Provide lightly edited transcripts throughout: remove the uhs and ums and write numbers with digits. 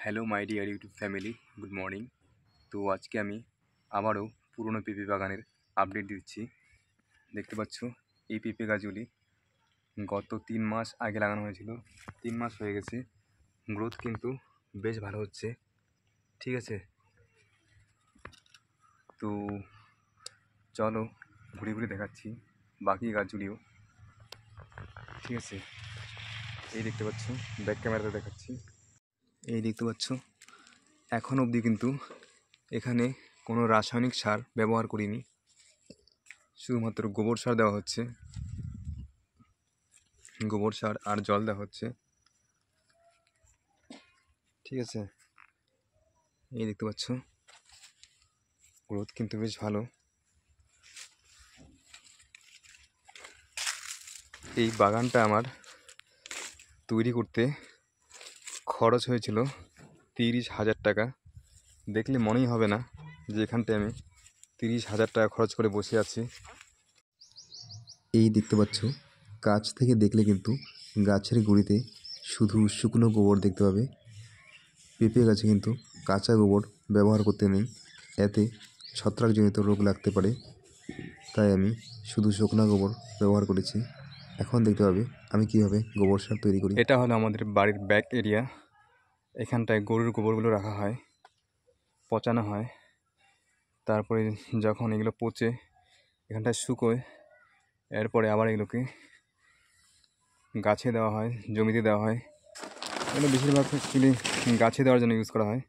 Hello my dear YouTube family, good morning. তো আজকে আমি আবারও পুরনো পেঁপে বাগানের আপডেট দিচ্ছি। দেখতে পাচ্ছ এই পেঁপে গাছগুলি গত 3 মাস আগে লাগানো হয়েছিল। 3 মাস হয়ে গেছে, গ্রোথ কিন্তু বেশ ভালো হচ্ছে। ঠিক আছে, তো চলো ঘুরে ঘুরে দেখাচ্ছি বাকি গাছগুলিও। ঠিক আছে, এই দেখতে পাচ্ছ, ব্যাক ক্যামেরাতে দেখাচ্ছি। এই দেখতে পাচ্ছ এখন অবধি কিন্তু এখানে কোনো রাসায়নিক সার ব্যবহার করিনি, শুধুমাত্র গোবর সার দেওয়া হচ্ছে, গোবর সার আর জল দেওয়া হচ্ছে। ঠিক আছে, এই দেখতে পাচ্ছ গ্রোথ কিন্তু বেশ ভালো। এই বাগানটা আমার তৈরি করতে খরচ হয়েছিল 30,000 টাকা। দেখলে মনেই হবে না যে এখানটায় আমি 30,000 টাকা খরচ করে বসে আছি। এই দেখতে পাচ্ছ, কাছ থেকে দেখলে কিন্তু গাছের গুঁড়িতে শুধু শুকনো গোবর দেখতে পাবে। পেঁপে গাছে কিন্তু কাঁচা গোবর ব্যবহার করতে নেই, এতে ছত্রাকজনিত রোগ লাগতে পারে। তাই আমি শুধু শুকনো গোবর ব্যবহার করেছি। এখন দেখতে পাবে আমি কীভাবে গোবর সার তৈরি করি। এটা হলো আমাদের বাড়ির ব্যাক এরিয়া। এখানটায় গরুর গোবরগুলো রাখা হয়, পচানো হয়। তারপরে যখন এগুলো পচে এখানটায় শুকোয়, এরপরে আবার এগুলোকে গাছে দেওয়া হয়, জমিতে দেওয়া হয়। এগুলো বেশিরভাগ অ্যাকচুয়ালি গাছে দেওয়ার জন্য ইউজ করা হয়।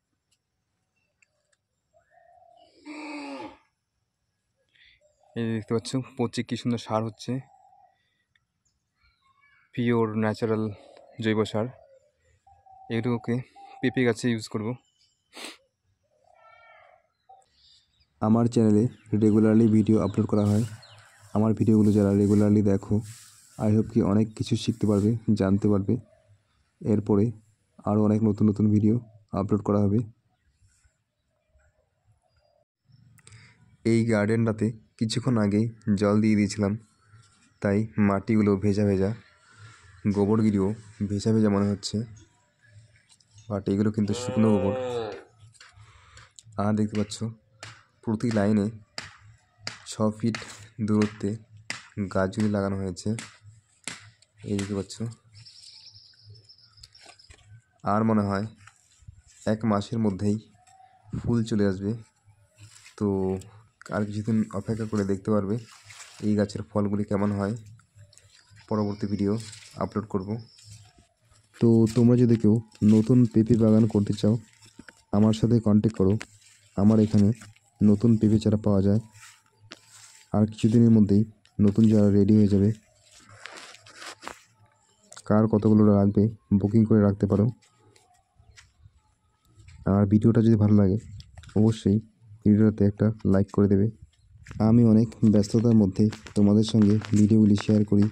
এই দেখতে পাচ্ছ পচে কী সুন্দর সার হচ্ছে, পিওর ন্যাচারাল জৈব সার। এগুলোকে পেঁপে গাছে ইউজ করব। আমার চ্যানেলে রেগুলারলি ভিডিও আপলোড করা হয়। আমার ভিডিওগুলো যারা রেগুলারলি দেখো, আই হোপ কি অনেক কিছু শিখতে পারবে, জানতে পারবে। এরপরে আরও অনেক নতুন নতুন ভিডিও আপলোড করা হবে। এই গার্ডেনটাতে কিছুক্ষণ আগেই জল দিয়ে দিয়েছিলাম, তাই মাটিগুলো ভেজা ভেজা, গোবরগিরিও ভেজা ভেজা মনে হচ্ছে, বাট এগুলো কিন্তু শুকনো গোবর। আর দেখতে পাচ্ছ প্রতি লাইনে 6 ফিট দূরত্বে গাছগুলি লাগানো হয়েছে। এই দেখতে পাচ্ছ, আর মনে হয় 1 মাসের মধ্যেই ফুল চলে আসবে। তো আর কিছুদিন অপেক্ষা করে দেখতে পারবে এই গাছের ফলগুলি কেমন হয়। পরবর্তী ভিডিও আপলোড করব। তো তোমরা যদি কেউ নতুন পেঁপে বাগান করতে চাও, আমার সাথে কন্ট্যাক্ট করো। আমার এখানে নতুন পেঁপে চারা পাওয়া যায়। আর কিছুদিনের মধ্যেই নতুন চারা রেডি হয়ে যাবে। কার কতগুলো লাগবে বুকিং করে রাখতে পারো। আর ভিডিওটা যদি ভালো লাগে অবশ্যই ভিডিওটাতে একটা লাইক করে দেবে। আমি অনেক ব্যস্ততার মধ্যে তোমাদের সঙ্গে ভিডিওগুলি শেয়ার করি।